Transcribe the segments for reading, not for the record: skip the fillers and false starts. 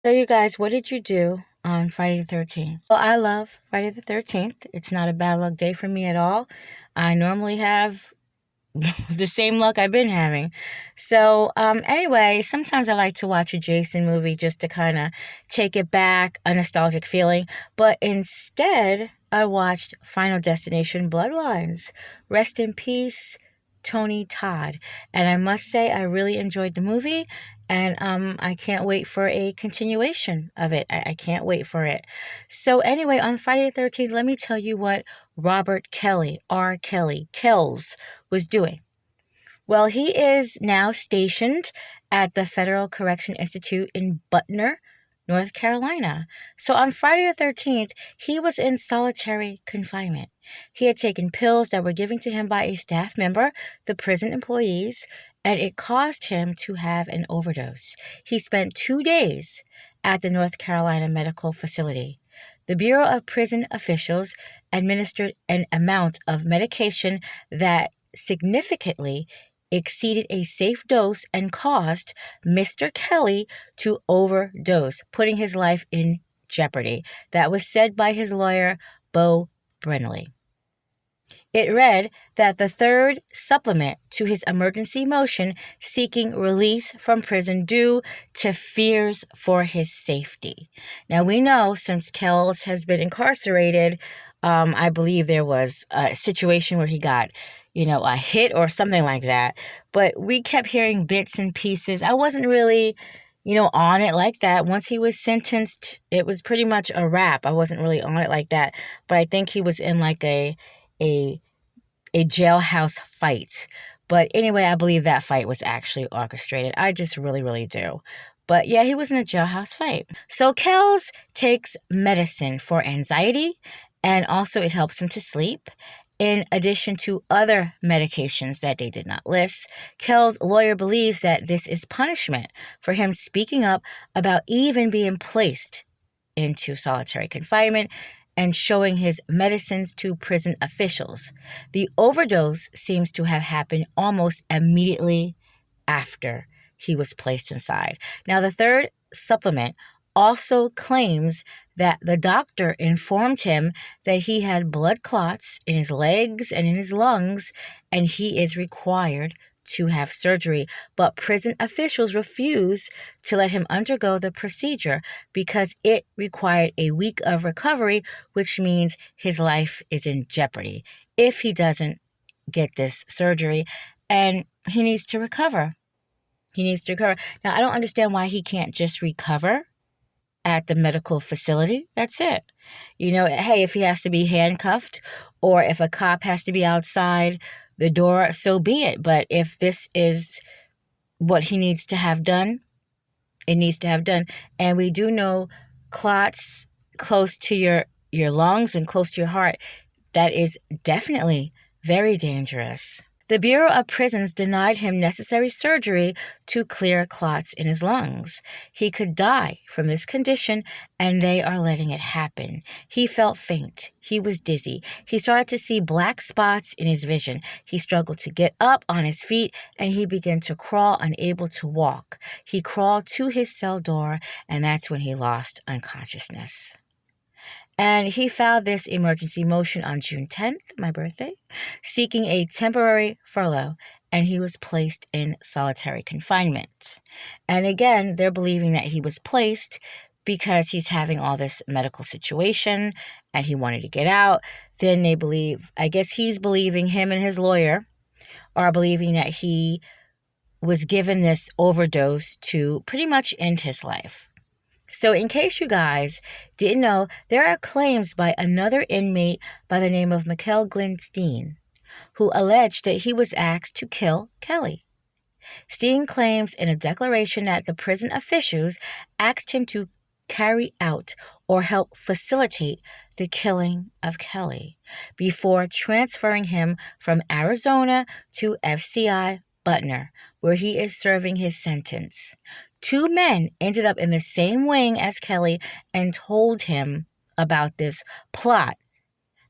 So, you guys, what did you do on Friday the 13th? Well, I love Friday the 13th. It's not a bad luck day for me at all. I normally have the same luck I've been having. So, anyway, sometimes I like to watch a Jason movie just to kind of take it back, a nostalgic feeling. But instead, I watched Final Destination Bloodlines. Rest in peace, Tony Todd. And I must say, I really enjoyed the movie. And I can't wait for a continuation of it. I can't wait for it. So, anyway, on Friday the 13th, let me tell you what Robert Kelly, R.Kelly, Kelz, was doing. Well, he is now stationed at the Federal Correction Institute in Butner, North Carolina. So on Friday the 13th, he was in solitary confinement. He had taken pills that were given to him by a staff member, the prison employees, and it caused him to have an overdose. He spent 2 days at the North Carolina Medical Facility. The Bureau of Prison officials administered an amount of medication that significantly exceeded a safe dose and caused Mr. Kelly to overdose, putting his life in jeopardy. That was said by his lawyer, Bo Brenly. It read that the third supplement to his emergency motion seeking release from prison due to fears for his safety. Now, we know since Kelz has been incarcerated, I believe there was a situation where he got, a hit or something like that. But we kept hearing bits and pieces. I wasn't really, on it like that. Once he was sentenced, it was pretty much a wrap. I wasn't really on it like that. But I think he was in like a jailhouse fight. But anyway, I believe that fight was actually orchestrated. I just really, really do. But yeah, he was in a jailhouse fight. So Kelz takes medicine for anxiety, and also it helps him to sleep. In addition to other medications that they did not list, Kel's lawyer believes that this is punishment for him speaking up about even being placed into solitary confinement and showing his medicines to prison officials. The overdose seems to have happened almost immediately after he was placed inside. Now, the third supplement also claims that the doctor informed him that he had blood clots in his legs and in his lungs, and he is required to have surgery. But prison officials refuse to let him undergo the procedure because it required a week of recovery, which means his life is in jeopardy if he doesn't get this surgery, and he needs to recover. He needs to recover. Now, I don't understand why he can't just recover at the medical facility. That's it. Hey, if he has to be handcuffed or if a cop has to be outside the door, so be it. But if this is what he needs to have done, it needs to have done. And we do know clots close to your lungs and close to your heart, that is definitely very dangerous. The Bureau of Prisons denied him necessary surgery to clear clots in his lungs. He could die from this condition, and they are letting it happen. He felt faint. He was dizzy. He started to see black spots in his vision. He struggled to get up on his feet, and he began to crawl, unable to walk. He crawled to his cell door, and that's when he lost unconsciousness. And he filed this emergency motion on June 10th, my birthday, seeking a temporary furlough, and he was placed in solitary confinement. And again, they're believing that he was placed because he's having all this medical situation and he wanted to get out. Then they believe, I guess he's believing, him and his lawyer are believing that he was given this overdose to pretty much end his life. So in case you guys didn't know, there are claims by another inmate by the name of Michael Glenn Steen, who alleged that he was asked to kill Kelly. Steen claims in a declaration that the prison officials asked him to carry out or help facilitate the killing of Kelly before transferring him from Arizona to FCI Butner, where he is serving his sentence. 2 men ended up in the same wing as Kelly and told him about this plot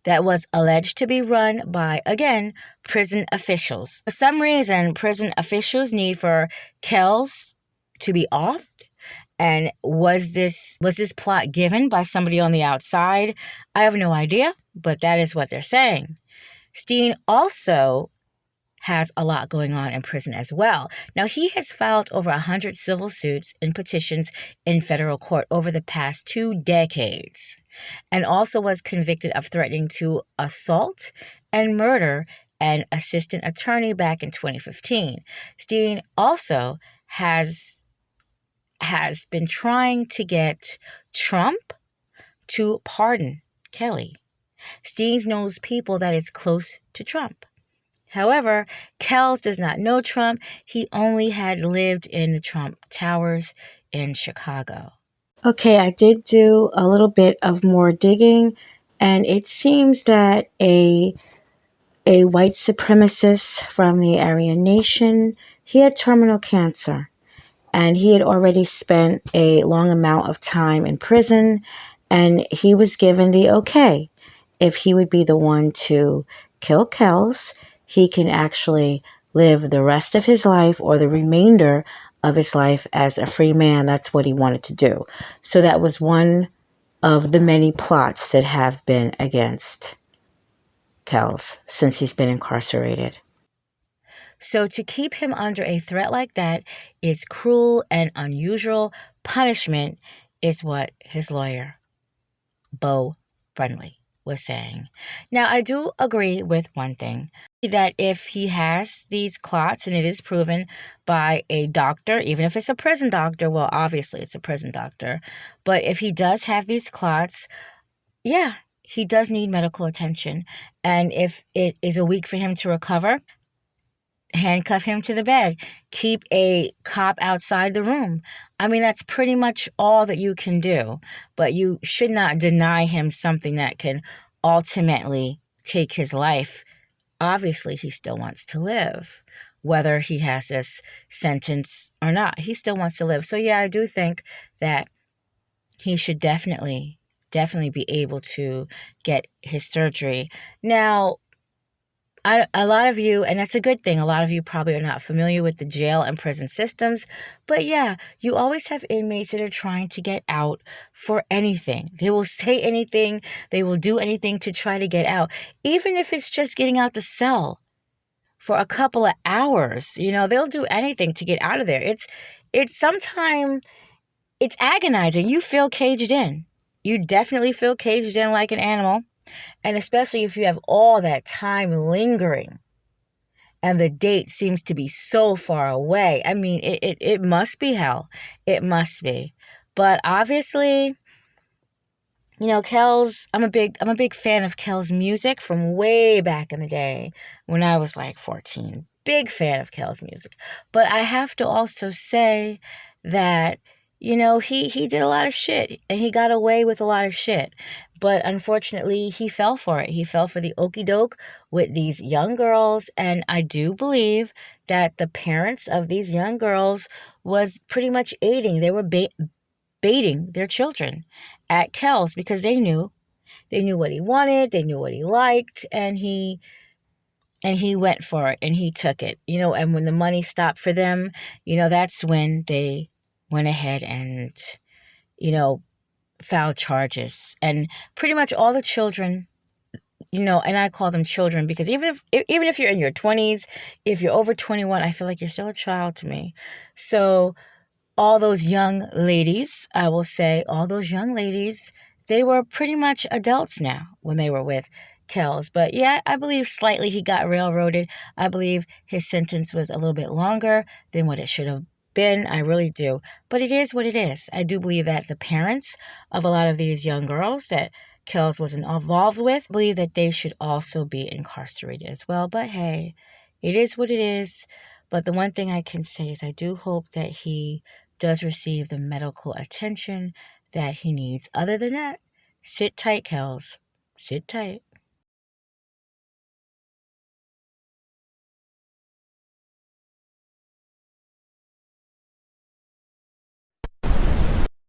that was alleged to be run by, again, prison officials. For some reason, prison officials need for Kelz to be offed And was this plot given by somebody on the outside? I have no idea, but that is what they're saying. Steen also has a lot going on in prison as well. Now, he has filed over 100 civil suits and petitions in federal court over the past 2 decades, and also was convicted of threatening to assault and murder an assistant attorney back in 2015. Steen also has been trying to get Trump to pardon Kelly. Steen knows people that is close to Trump. However, Kelz does not know Trump. He only had lived in the Trump Towers in Chicago. Okay, I did do a little bit of more digging, and it seems that a white supremacist from the Aryan Nation, he had terminal cancer, and he had already spent a long amount of time in prison, and he was given the okay. If he would be the one to kill Kelz, he can actually live the rest of his life or the remainder of his life as a free man. That's what he wanted to do. So that was one of the many plots that have been against Kelz since he's been incarcerated. So to keep him under a threat like that is cruel and unusual punishment, is what his lawyer, Bo Friendly, was saying. Now, I do agree with one thing, that if he has these clots and it is proven by a doctor, even if it's a prison doctor, well, obviously it's a prison doctor, but if he does have these clots, yeah, he does need medical attention. And if it is a week for him to recover, handcuff him to the bed, keep a cop outside the room. I mean, that's pretty much all that you can do, but you should not deny him something that can ultimately take his life. Obviously, he still wants to live, whether he has this sentence or not. He still wants to live. So yeah, I do think that he should definitely be able to get his surgery. Now, a lot of you, and that's a good thing, a lot of you probably are not familiar with the jail and prison systems, but yeah, you always have inmates that are trying to get out for anything. They will say anything, they will do anything to try to get out, even if it's just getting out the cell for a couple of hours. They'll do anything to get out of there. It's sometimes, it's agonizing. You feel caged in. You definitely feel caged in like an animal. And especially if you have all that time lingering and the date seems to be so far away. I mean, it must be hell. It must be. But obviously, Kelz, I'm a big fan of Kelz music from way back in the day when I was like 14. Big fan of Kelz music. But I have to also say that, he did a lot of shit and he got away with a lot of shit. But unfortunately, he fell for it. He fell for the okey doke with these young girls. And I do believe that the parents of these young girls was pretty much aiding. They were baiting their children at Kelz because they knew what he wanted, they knew what he liked, and he went for it and he took it. And when the money stopped for them, that's when they went ahead and filed charges. And pretty much all the children, and I call them children because even if you're in your 20s, if you're over 21, I feel like you're still a child to me. So all those young ladies, I will say, all those young ladies, they were pretty much adults now when they were with Kelz. But yeah, I believe slightly he got railroaded. I believe his sentence was a little bit longer than what it should have been. I really do. But it is what it is. I do believe that the parents of a lot of these young girls that Kelz was involved with, believe that they should also be incarcerated as well. But hey, it is what it is. But the one thing I can say is I do hope that he does receive the medical attention that he needs. Other than that, sit tight, Kelz. Sit tight.